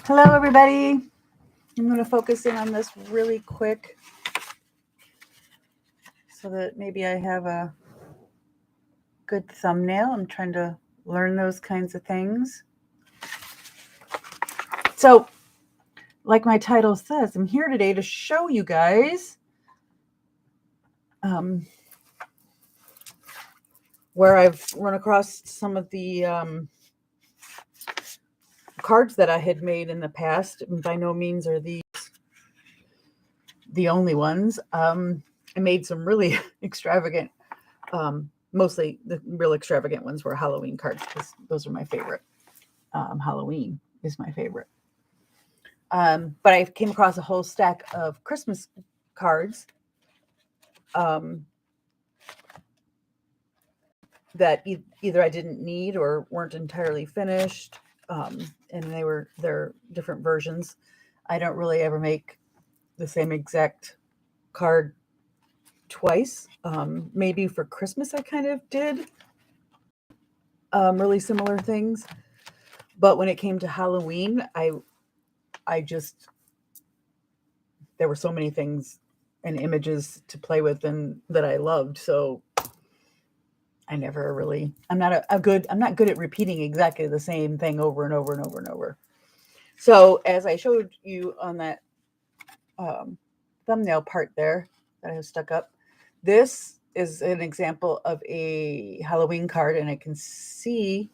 Hello, everybody. I'm going to focus in on this really quick so that maybe I have a good thumbnail. I'm trying to learn those kinds of things. So, like my title says, I'm here today to show you guys where I've run across some of the cards that I had made in the past. By no means are these the only ones. I made some really extravagant, mostly the real extravagant ones were Halloween cards because those are my favorite. Halloween is my favorite. But I came across a whole stack of Christmas cards that either I didn't need or weren't entirely finished, and they're different versions. I don't really ever make the same exact card twice. Maybe for Christmas I kind of did really similar things, but when it came to Halloween, I just there were so many things and images to play with and that I loved. So I never really I'm not I'm not good at repeating exactly the same thing over and over and over and over. So as I showed you on that thumbnail part there that I have stuck up, this is an example of a Halloween card, and I can see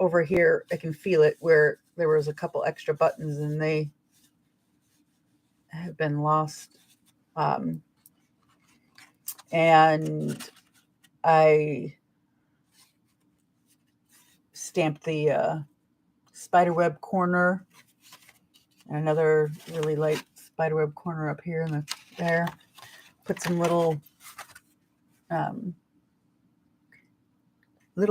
over here, I can feel it where there was a couple extra buttons and they have been lost. And I stamped the spiderweb corner and another really light spiderweb corner up here and there. Put some little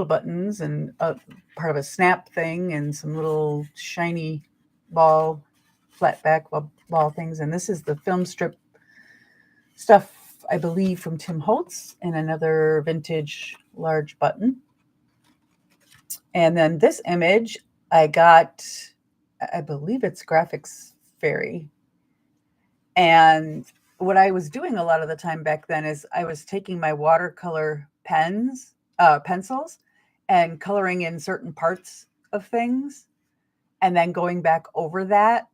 buttons and part of a snap thing and some little shiny ball, flat back ball things. And this is the film strip stuff, I believe, from Tim Holtz, and another vintage large button. And then this image I got, I believe it's Graphics Fairy. And what I was doing a lot of the time back then is I was taking my watercolor pencils and coloring in certain parts of things and then going back over that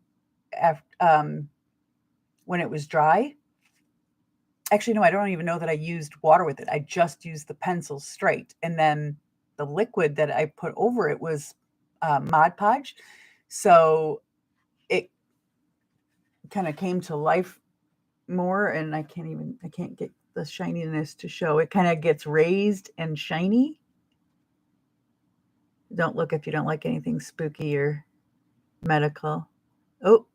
after, when it was dry. Actually, no, I don't even know that I used water with it. I just used the pencil straight. And then the liquid that I put over it was Mod Podge. So it kind of came to life more, and I can't get the shininess to show. It kind of gets raised and shiny. Don't look if you don't like anything spooky or medical. Oh,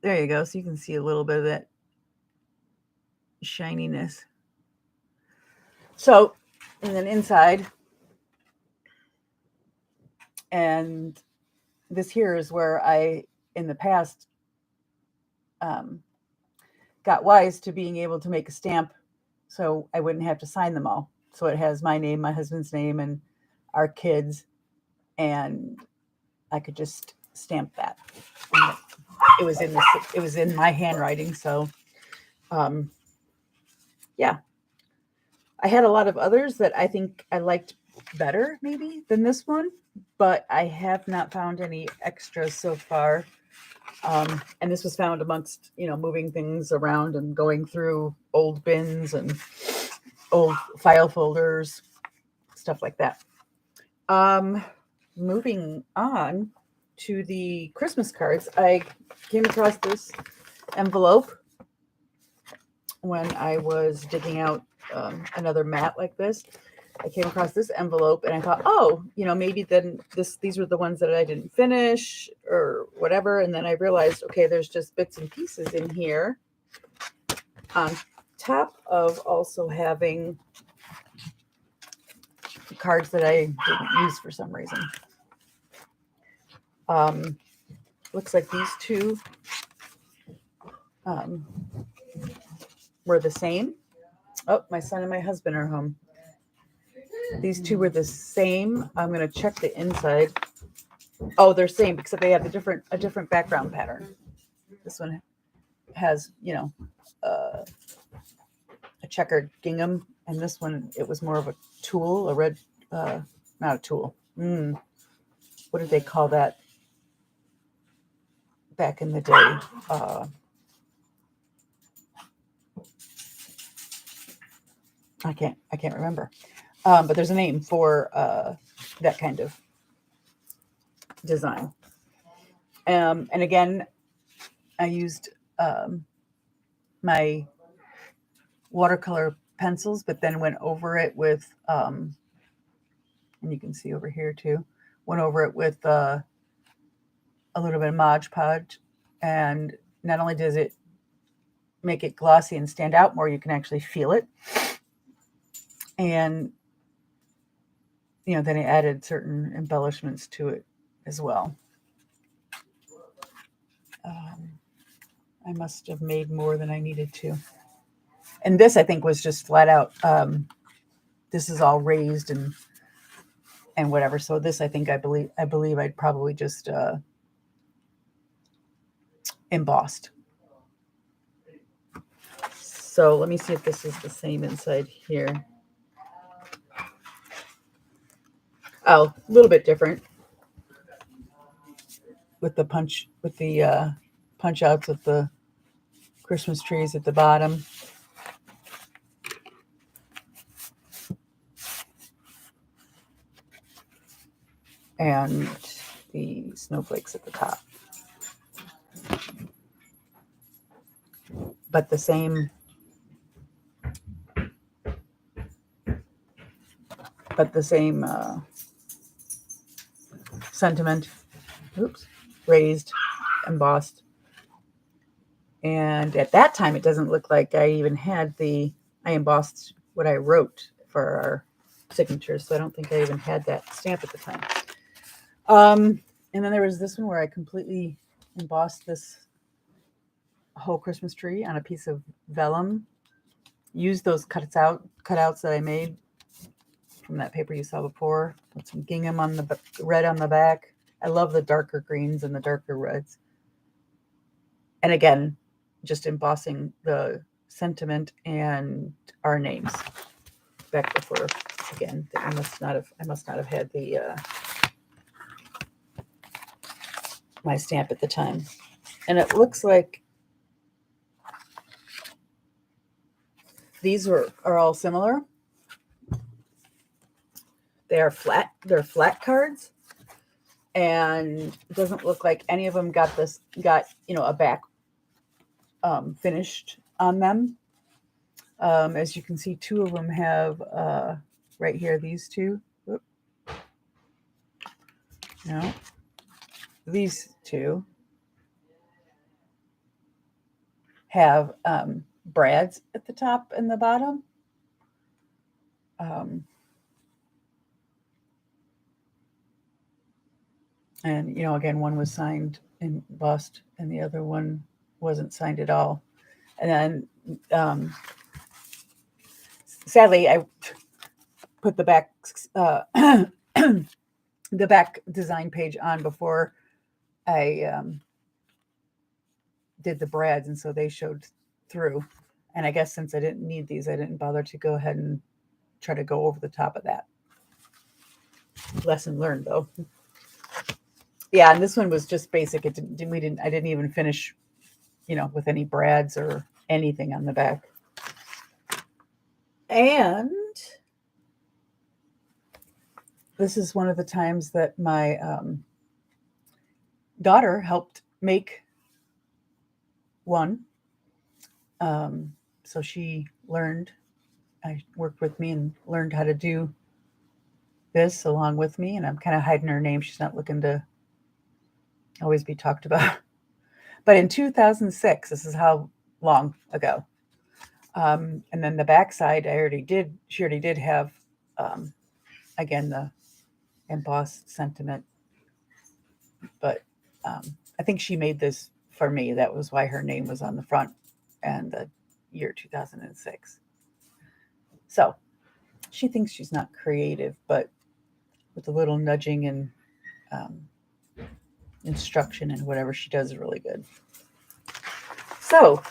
there you go. So you can see a little bit of that shininess. So, and then inside, and this here is where I, in the past, got wise to being able to make a stamp so I wouldn't have to sign them all. So it has my name, my husband's name, and our kids, and I could just stamp that. And it was in my handwriting, so yeah. I had a lot of others that I think I liked better maybe than this one, but I have not found any extras so far. And this was found amongst, moving things around and going through old bins and old file folders, stuff like that. Moving on to the Christmas cards, I came across this envelope when I was digging out another mat like this. I came across this envelope and I thought, oh, maybe then these were the ones that I didn't finish or whatever. And then I realized, okay, there's just bits and pieces in here on top of also having cards that I didn't use for some reason. Looks like these two were the same. Oh, my son and my husband are home. These two were the same. I'm going to check the inside Oh, they're same except they have a different background pattern. This one has, a checkered gingham, and this one it was more of a tulle, a red, not a tulle. What did they call that back in the day? I can't remember. But there's a name for that kind of design. And again, I used my watercolor pencils, but then went over it with, and you can see over here too, went over it with a little bit of Mod Podge. And not only does it make it glossy and stand out more, you can actually feel it. And, then I added certain embellishments to it as well. I must have made more than I needed to. And this, I think, was just flat out. This is all raised and whatever. So this, I believe I'd probably just embossed. So let me see if this is the same inside here. Oh, a little bit different with the punch outs of the Christmas trees at the bottom. And the snowflakes at the top. But the same sentiment. Oops, raised, embossed. And at that time, it doesn't look like I even had I embossed what I wrote for our signatures. So I don't think I even had that stamp at the time. And then there was this one where I completely embossed this whole Christmas tree on a piece of vellum. Used those cutouts that I made from that paper you saw before. Put some gingham on the red on the back. I love the darker greens and the darker reds. And again, just embossing the sentiment and our names back before. Again, I must not have had the my stamp at the time. And it looks like these are all similar. They're flat cards, and it doesn't look like any of them got a back finished on them. As you can see, two of them have right here, these two. Whoop. No, these two have brads at the top and the bottom. And, again, one was signed in bust and the other one wasn't signed at all. And then, sadly, I put the back, the back design page on before I did the brads. And so they showed through. And I guess since I didn't need these, I didn't bother to go ahead and try to go over the top of that. Lesson learned, though. Yeah, and this one was just basic. I didn't even finish, with any brads or anything on the back. And this is one of the times that my daughter helped make one. So she worked with me and learned how to do this along with me. And I'm kind of hiding her name. She's not looking to always be talked about. But in 2006, this is how long ago. And then the backside, she already did have, again, the embossed sentiment. But I think she made this for me. That was why her name was on the front and the year 2006. So she thinks she's not creative, but with a little nudging and instruction, and whatever she does is really good. So,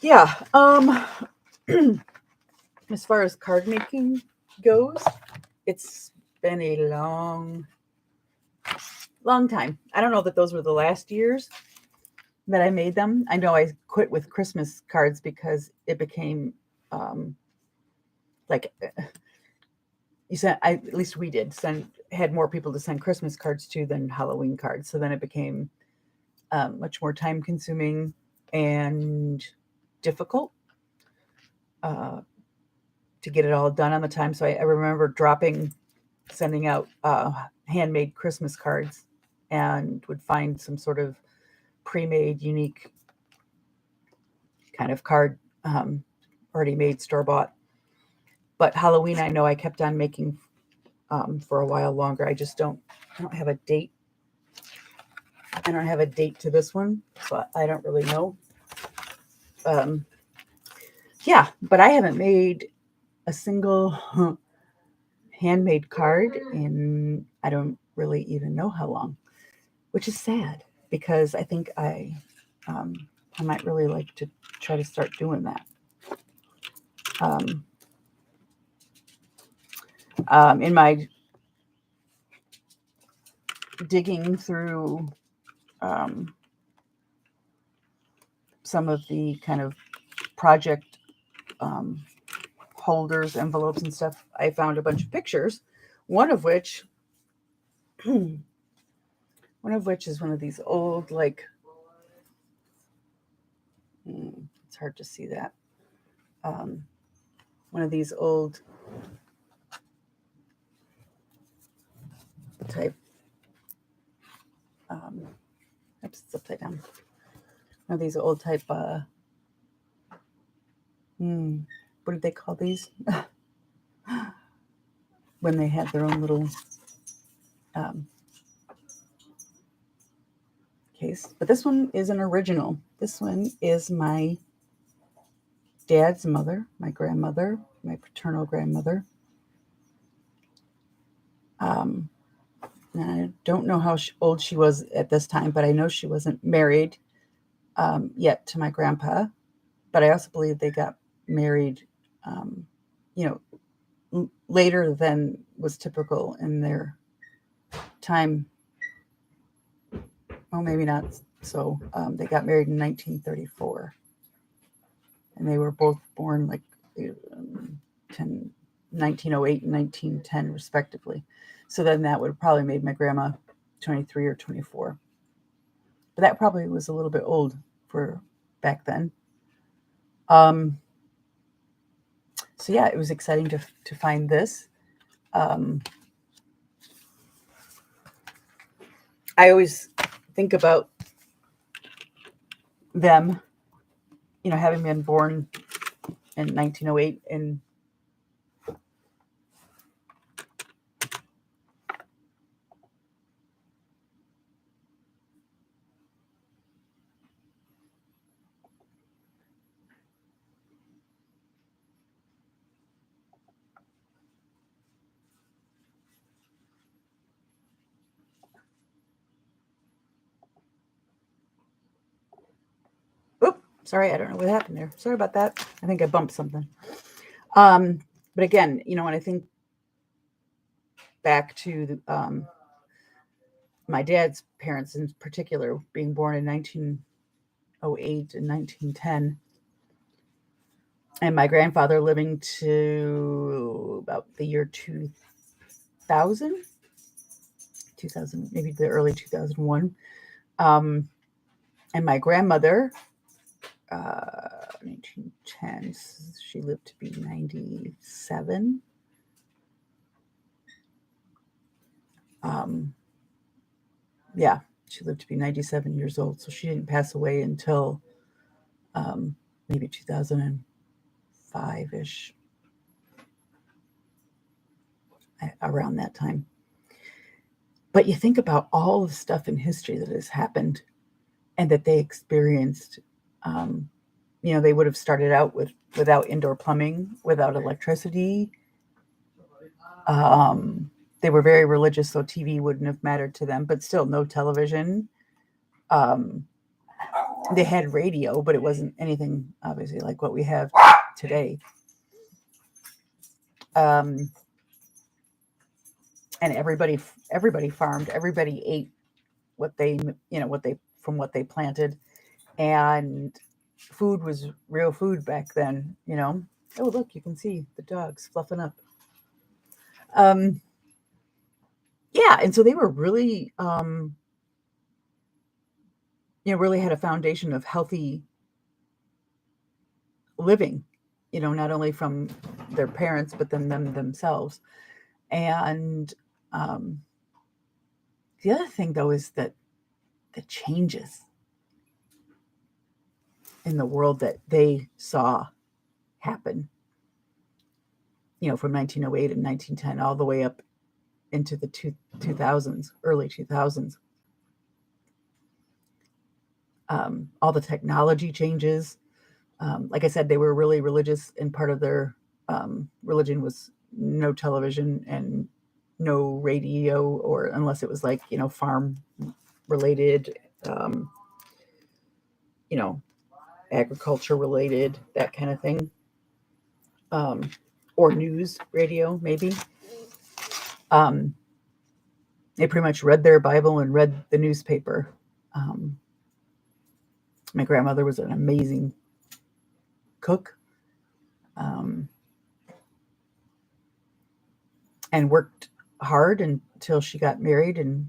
yeah. As far as card making goes, it's been a long time. I don't know that those were the last years that I made them. I know I quit with Christmas cards because it became like you sent. At least we did had more people to send Christmas cards to than Halloween cards. So then it became much more time consuming and difficult to get it all done on the time. So I remember sending out handmade Christmas cards, and would find some sort of pre-made, unique kind of card, already made, store bought. But Halloween, I know I kept on making for a while longer. I don't have a date. I don't have a date to this one, so I don't really know. Yeah, but I haven't made a single handmade card in I don't really even know how long, which is sad because I think I might really like to try to start doing that. In my digging through some of the kind of project holders, envelopes, and stuff, I found a bunch of pictures. One of which is one of these old, like, it's hard to see that. One of these old type. Oops, it's upside down. One of these old type. What did they call these? When they had their own little case. But this one is an original. This one is my dad's mother, my grandmother, my paternal grandmother. And I don't know how old she was at this time, but I know she wasn't married yet to my grandpa. But I also believe they got married, later than was typical in their time. Well, maybe not so. They got married in 1934. And they were both born like 1908 and 1910, respectively. So then that would have probably made my grandma 23 or 24. But that probably was a little bit old for back then. So yeah, it was exciting to find this. I always think about them, having been born in 1908 and sorry, I don't know what happened there. Sorry about that. I think I bumped something. But again, when I think back to my dad's parents in particular, being born in 1908 and 1910, and my grandfather living to about the year 2000, maybe the early 2001. And my grandmother, 1910s, she lived to be 97. Yeah, she lived to be 97 years old. So she didn't pass away until maybe 2005-ish, around that time. But you think about all the stuff in history that has happened and that they experienced. They would have started out without indoor plumbing, without electricity. They were very religious, so TV wouldn't have mattered to them, but still no television. Um, they had radio, but it wasn't anything obviously like what we have today. Um, and everybody farmed. Everybody ate what they what they from what they planted, and food was real food back then. Oh, look, you can see the dogs fluffing up. Um, yeah, and so they were really really had a foundation of healthy living, not only from their parents, but then them themselves. And um, the other thing, though, is that the changes in the world that they saw happen, from 1908 and 1910 all the way up into the 2000s, early 2000s. All the technology changes. Like I said, they were really religious, and part of their religion was no television and no radio, or unless it was like farm related, you know agriculture related, that kind of thing, or news radio maybe. Um, they pretty much read their Bible and read the newspaper. Um, my grandmother was an amazing cook, um, and worked hard until she got married, and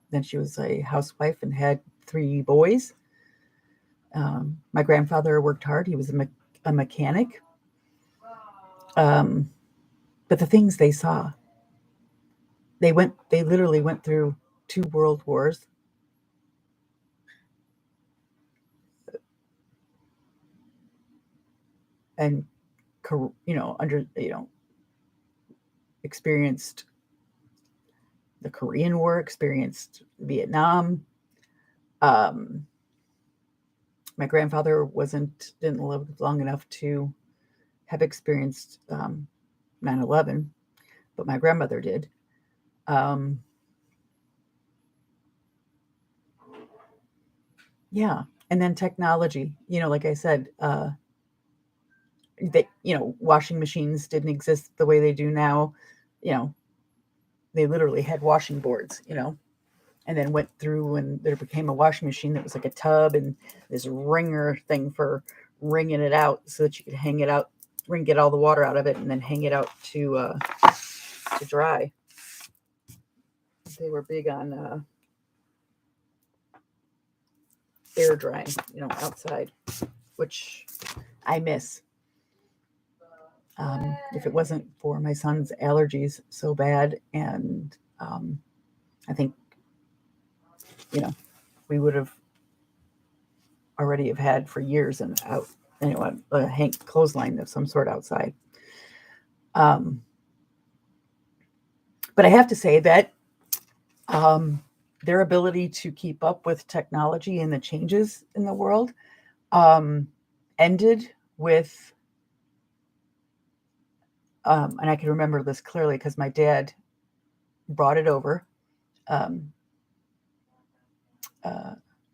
then she was a housewife and had 3 boys. My grandfather worked hard. He was a mechanic. But the things they saw, they literally went through 2 world wars. And experienced the Korean War, experienced Vietnam. Um, my grandfather didn't live long enough to have experienced 9/11, but my grandmother did. Um, yeah, and then technology. Like I said, washing machines didn't exist the way they do now. You know, they literally had washing boards. And then went through, and there became a washing machine that was like a tub and this wringer thing for wringing it out so that you could hang it out, get all the water out of it, and then hang it out to dry. They were big on air drying, outside, which I miss. If it wasn't for my son's allergies so bad, and I think, we would have already have had for years and out, a hank clothesline of some sort outside. But I have to say that their ability to keep up with technology and the changes in the world ended with, and I can remember this clearly because my dad brought it over,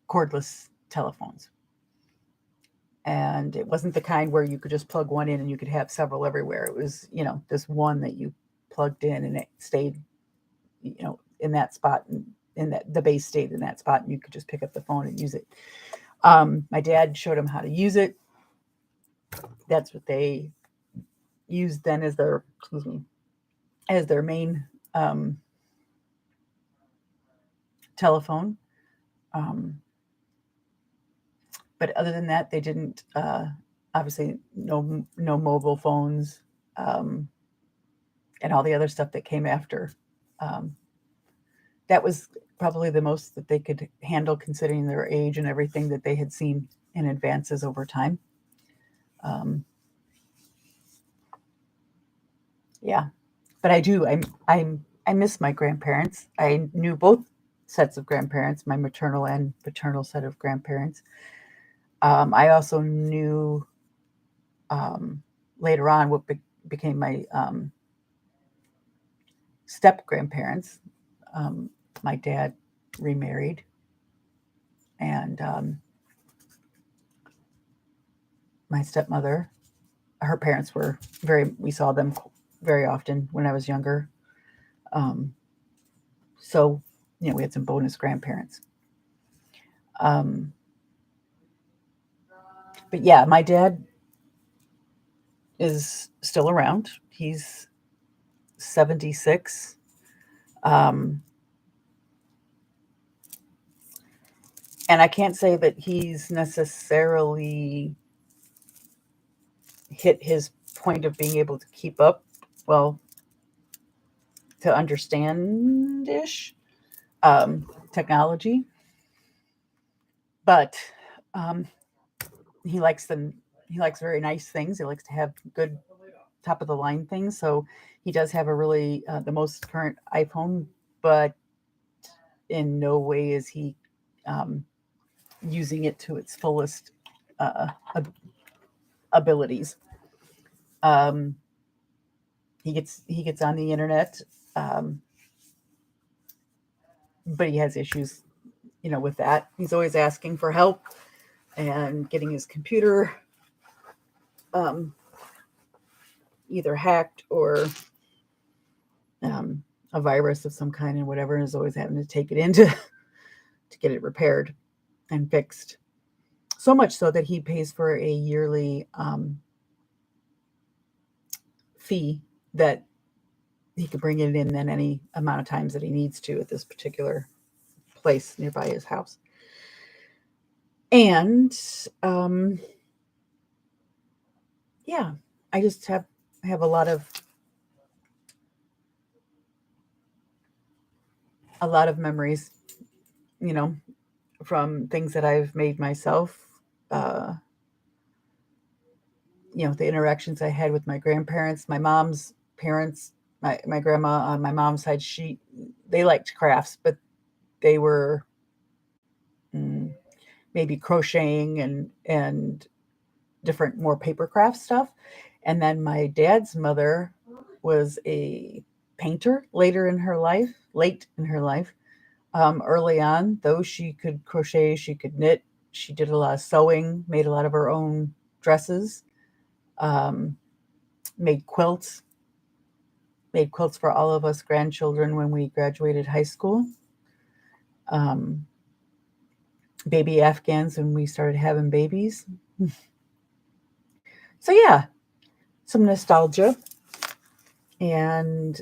cordless telephones. And it wasn't the kind where you could just plug one in and you could have several everywhere. It was, this one that you plugged in and it stayed, in that spot, and the base stayed in that spot, and you could just pick up the phone and use it. My dad showed him how to use it. That's what they used then as their main telephone. But other than that, they didn't, obviously no mobile phones, and all the other stuff that came after. That was probably the most that they could handle, considering their age and everything that they had seen in advances over time. Yeah, but I miss my grandparents. I knew both sets of grandparents, my maternal and paternal set of grandparents. I also knew later on what became my step grandparents. My dad remarried, and my stepmother, her parents were we saw them very often when I was younger. Um, so, we had some bonus grandparents. Um, but yeah, my dad is still around. He's 76. Um, and I can't say that he's necessarily hit his point of being able to keep up, well, to understand ish technology, but um, he likes them. He likes very nice things. He likes to have good top of the line things. So he does have a really the most current iPhone, but in no way is he um, using it to its fullest uh, abilities. Um, he gets on the internet, um, but he has issues, with that. He's always asking for help and getting his computer um, either hacked or um, a virus of some kind and whatever, and is always having to take it in to get it repaired and fixed. So much so that he pays for a yearly fee that he could bring it in then any amount of times that he needs to at this particular place nearby his house. And yeah, I just have a lot of memories, from things that I've made myself. Uh, the interactions I had with my grandparents, my mom's parents, my grandma on my mom's side, they liked crafts, but they were mm, maybe crocheting and different more paper craft stuff. And then my dad's mother was a painter late in her life. Early on, though, she could crochet, she could knit, she did a lot of sewing, made a lot of her own dresses, um, made quilts, for all of us grandchildren when we graduated high school. Um, Baby Afghans when we started having babies. So yeah, some nostalgia, and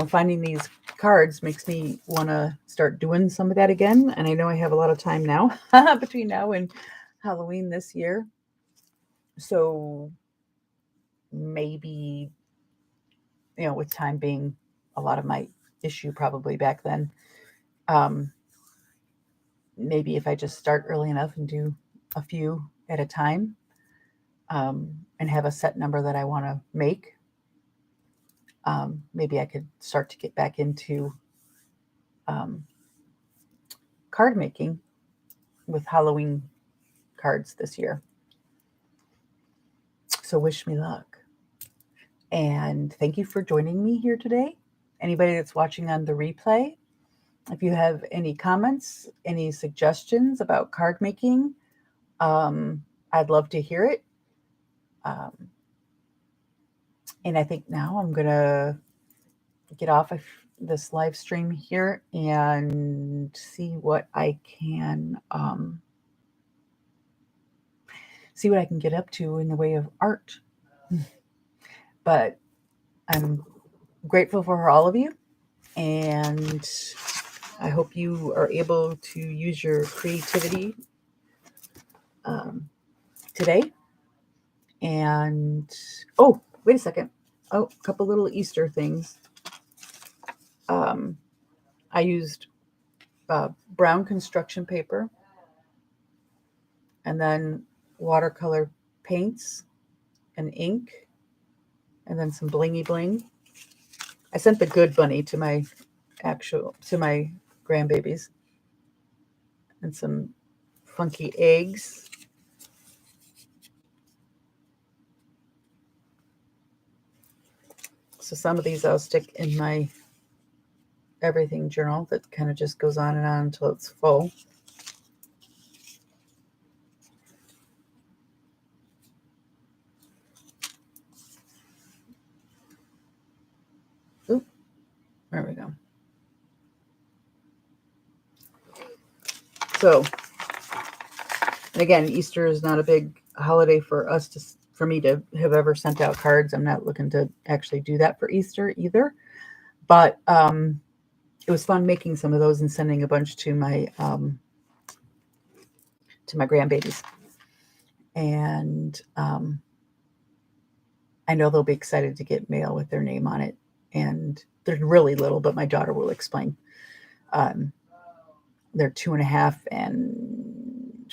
finding these cards makes me want to start doing some of that again. And I know I have a lot of time now between now and Halloween this year, so maybe with time being a lot of my issue probably back then, um, maybe if I just start early enough and do a few at a time, and have a set number that I want to make, maybe I could start to get back into um, card making with Halloween cards this year. So wish me luck. And thank you for joining me here today. Anybody that's watching on the replay, if you have any comments, any suggestions about card making, I'd love to hear it. And I think now I'm going to get off of this live stream here and see what I can get up to in the way of art. But I'm grateful for all of you, and I hope you are able to use your creativity today. And oh, wait a second. Oh, a couple little Easter things. I used brown construction paper, and then watercolor paints and ink, and then some blingy bling. I sent the good bunny to my grandbabies, and some funky eggs. So some of these I'll stick in my everything journal that kind of just goes on and on until it's full. Oop, there we go. So, and again, Easter is not a big holiday for us for me to have ever sent out cards. I'm not looking to actually do that for Easter either. But it was fun making some of those and sending a bunch to my grandbabies. And I know they'll be excited to get mail with their name on it. And they're really little, but my daughter will explain. They're 2.5 and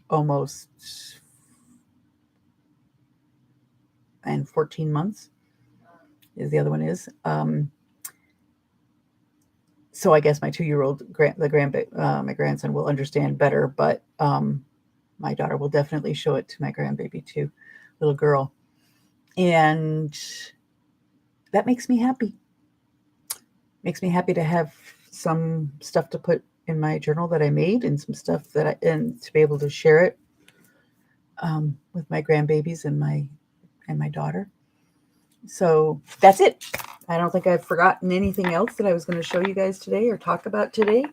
almost and 14 months is the other one is. So I guess my 2-year-old my grandson will understand better, but my daughter will definitely show it to my grandbaby too, little girl, and that makes me happy. Makes me happy to have some stuff to put in my journal that I made, and some stuff and to be able to share it with my grandbabies and my daughter. So that's it. I don't think I've forgotten anything else that I was going to show you guys today or talk about today.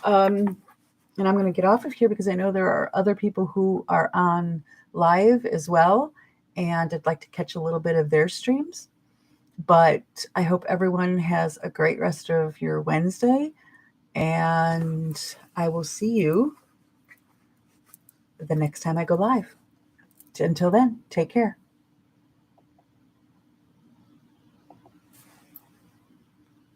And I'm going to get off of here because I know there are other people who are on live as well, and I'd like to catch a little bit of their streams. But I hope everyone has a great rest of your Wednesday, and I will see you the next time I go live. Until then, take care.